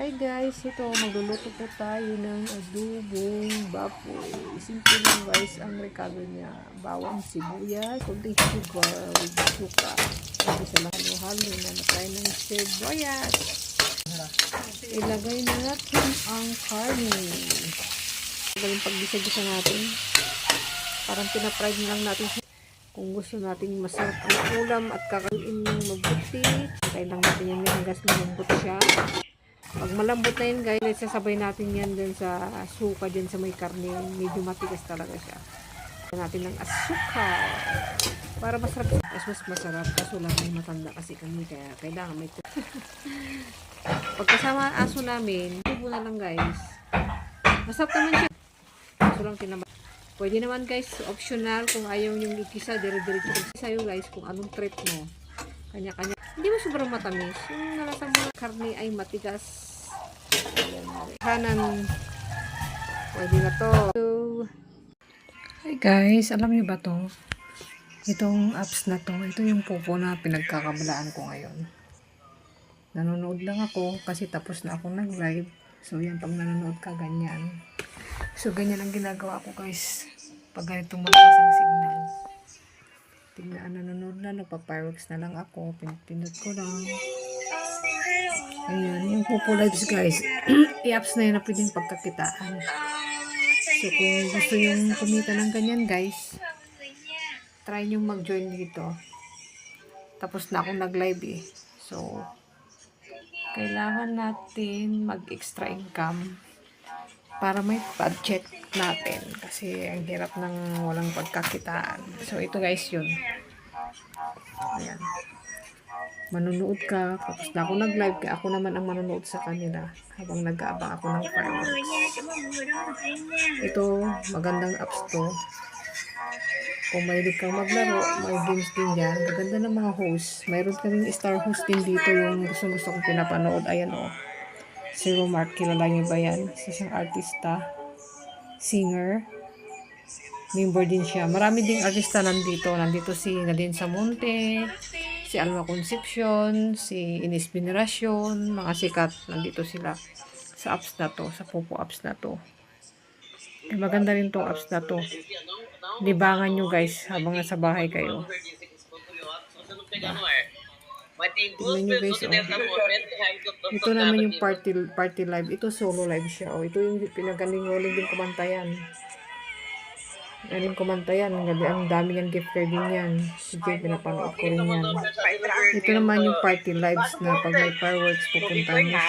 Hi guys, ito magluluto po tayo ng adobong baboy. Simple lang guys ang rekado niya. Bawang sibuyas, kunting sugar with suka. Hindi sa halo-halo na natry ng sibuyas. Ilagay na natin ang karne. Galing paggisa-gisa natin. Parang pinapry lang natin. Kung gusto natin masarap ang ulam at kakain ng mabuti, kailangan natin yan hanggang lumambot siya. Pag malambot na yun guys, sasabay natin yan dun sa suka dyan sa may karne. Medyo matigas talaga siya. Natin ng asukal para masarap. Mas masarap kaso lang may matanda kasi kami kaya kailangan may pagkasama ang aso namin, tubo na lang guys. Masarap naman siya. Kaso lang tinabay. Pwede naman guys, optional kung ayaw nyong ikisa, dire-diretso sa'yo guys kung anong trip mo. Kanya-kanya. Hindi mo sobrang matamis. Yung nalasa mo ng karne ay matigas. Ayan. Kanan. Pwede na to. Hi guys, alam niyo ba to? Itong apps na to, ito yung popo na pinagkakabalaan ko ngayon. Nanonood lang ako kasi tapos na ako nag-live. So yan, pag nanonood ka, ganyan. So ganyan ang ginagawa ko guys. Pag ganitong malakas ang signal. Tingnan, nanonood na, nagpa-fireworks na lang ako. Pinipindot ko lang. Ayan, yung Popo Lives guys. I-apps na yun na pwedeng pagkakitaan. So kung gusto yung kumita ng ganyan guys, try nyo mag-join dito. Tapos na akong nag-live eh. So, kailangan natin mag-extra income para may budget natin. Kasi ang hirap ng walang pagkakitaan. So, ito guys yun. Ayan. Manunood ka. Tapos na ako nag-live. Kaya ako naman ang manunood sa kanila. Habang nag-aabang ako ng fireworks. Ito, magandang apps to. Kung mahilig kang maglaro, may games din dyan. Gaganda ng mga host. Mayroon kaming star host din dito. Yung gusto kong pinapanood. Ayan o. Si Romark, kilala niyo ba yan? Isang artista, singer, member din siya. Marami ding artista nandito. Nandito si Nadine Samonte, si Alma Concepcion, si Ines Veneracion, mga sikat. Nandito sila sa apps na to, sa Popo apps na to. Maganda rin tong apps na to. Libangan nyo guys habang nasa bahay kayo. Tignan nyo guys, oh. Ito naman yung party live. Ito solo live siya. Oh. Ito yung pinagaling-galing din kumantayan. Galing kumantayan. Ang dami niyang gift card din yan. Sige, pinapanood ko rin yan. Ito naman yung party lives na pag may fireworks pupuntahan mo